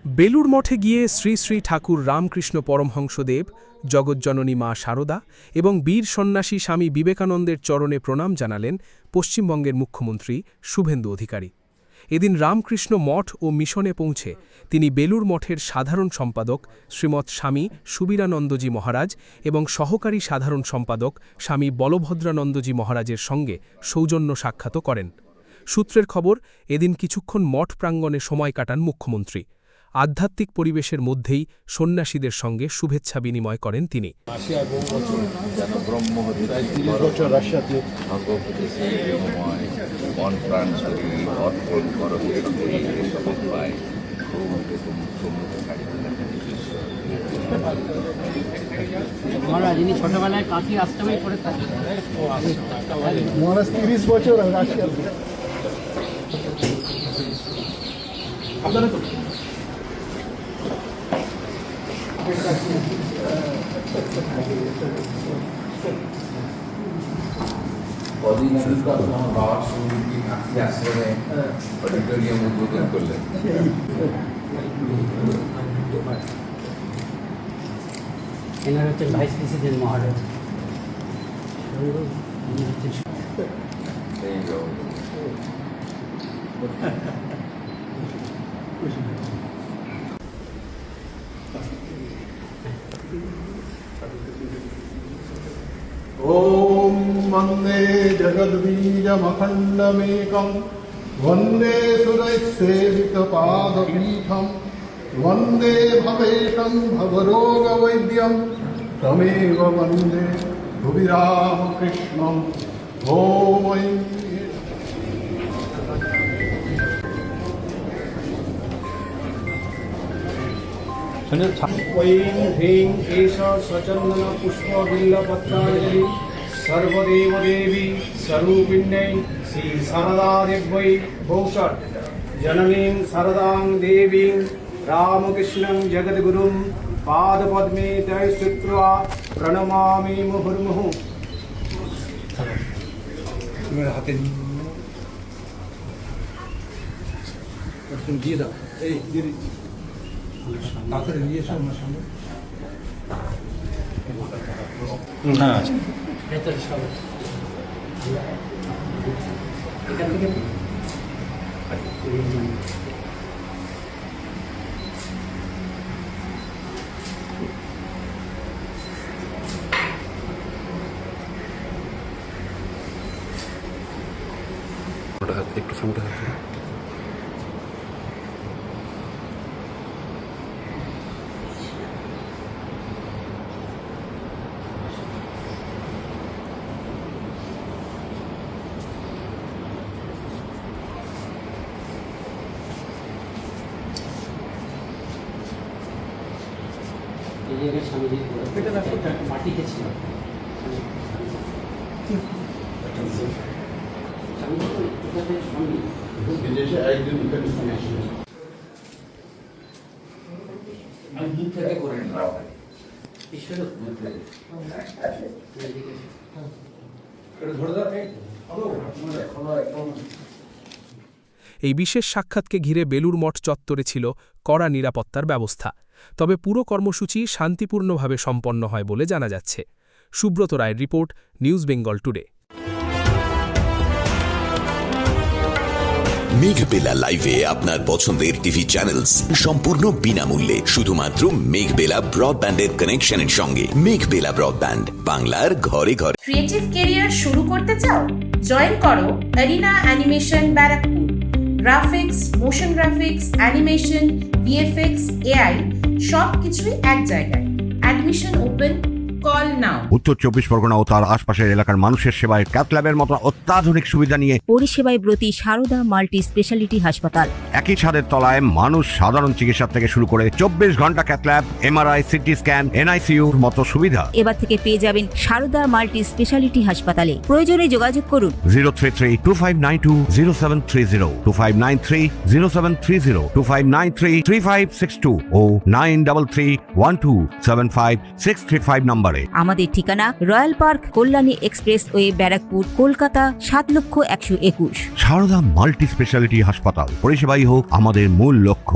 বেলুর মঠে গিয়ে শ্রী শ্রী ঠাকুর রামকৃষ্ণ পরমহংসদেব, জগজ্জননী মা শারদা এবং বীর সন্ন্যাসী স্বামী বিবেকানন্দের চরণে প্রণাম জানালেন পশ্চিমবঙ্গের মুখ্যমন্ত্রী শুভেন্দু অধিকারী। এদিন রামকৃষ্ণ মঠ ও মিশনে পৌঁছে তিনি বেলুর মঠের সাধারণ সম্পাদক শ্রীমৎ স্বামী সুবীরানন্দজি মহারাজ এবং সহকারী সাধারণ সম্পাদক স্বামী বলভদ্রানন্দজি মহারাজের সঙ্গে সৌজন্য সাক্ষাৎ করেন। সূত্রের খবর, এদিন কিছুক্ষণ মঠ প্রাঙ্গণে সময় কাটান মুখ্যমন্ত্রী। আধ্যাত্মিক পরিবেশের মধ্যেই সন্ন্যাসীদের সঙ্গে শুভেচ্ছা বিনিময় করেন তিনি। মহারাজ ইনি ছোটবেলায় কাকি আশ্রমে করে থাকেন। মহারাজ 30 বছর রাশিয়ার আপনারা তো কদিন আগে তো আমার বাবার সঙ্গে কাকি আশ্রমে অডিটোরিয়াম উদ্বোধন করলেন। এনার হচ্ছেন ভাইস প্রেসিডেন্ট মহারাজ। ॐ वन्दे जगद्बीजमखण्डमेकं वन्दे सुरैस्सेवितपादपीठं वन्दे भवेशं भवरोगवैद्यं तमेव वन्दे भुवि रामकृष्णं ॐ ऐं ह्रीं एष स्वचन्दनपुष्पबिल्लपत्राञ्जलि सर्वदेवदेवी स्वरूपिण्यै श्रीशारदादेव्यै भौषट् जननीं शारदां देवीं रामकृष्णं जगद्गुरुं पादपद्मे तै श्रुत्वा प्रणमामि मुहुर्मुहुः। দিয়ে দাও এই দিদি তাড়াতাড়ি নিয়ে এসো আমার সামনে। ভেতরে সব এখান থেকে একটু সামনে থাকতে এই জায়গায় স্বামীজির মাটিতে ছিল। স্বামীজি তো এটাতে স্বামী বিদেশে একজন এখানে শুনেছিল। আমি দূর থেকে করে নেওয়া হয়। ঈশ্বরের দূর থেকে। ধরে দাও এই বিশেষ সাক্ষাৎকে ঘিরে বেলুর মঠ চত্বরে ছিল কড়া নিরাপত্তার ব্যবস্থা। তবে পুরো কর্মসূচি শান্তিপূর্ণভাবে সম্পন্ন হয় বলে জানা যাচ্ছে। সুব্রত রায়ের report, news Bengal today. Meghbela লাইভে আপনার পছন্দের টিভি চ্যানেলস সম্পূর্ণ বিনামূল্যে শুধুমাত্র মেঘবেলা ব্রডব্যান্ডের কানেকশনের সঙ্গে। মেঘবেলা ব্রডব্যান্ড, বাংলার ঘরে ঘরে। ক্রিয়েটিভ ক্যারিয়ার শুরু করতে চাও? জয়েন করো arena animation Barrackpore. Graphics, motion graphics, animation, VFX, AI সব কিছুই এক জায়গায়। Admission open, call now. উত্তর 24 পরগনা ও তার আশপাশের এলাকার মানুষের সেবায় ক্যাথল্যাবের মতো অত্যাধুনিক সুবিধা নিয়ে পরিষেবায় ব্রতী সারদা মাল্টি স্পেশালিটি হাসপাতাল। একই ছাদের তলায় মানুষ সাধারণ চিকিৎসা থেকে শুরু করে 24 ঘন্টা ক্যাথল্যাব, এমআরআই, সিটি স্ক্যান, এনআইসিইউর মতো সুবিধা এবার থেকে পেয়ে যাবেন সারদা মাল্টি স্পেশালিটি হাসপাতালে। প্রয়োজনে যোগাযোগ করুন 033-2592-0730, 2593-0730, 2593-3562 ও 9331275635 নম্বরে। আমাদের ঠিকানা royal park, Kalyani expressway, Barrackpore, Kolkata 7,121,000। Sarada multi speciality হাসপাতাল, পরিষেবাই হোক আমাদের মূল লক্ষ্য।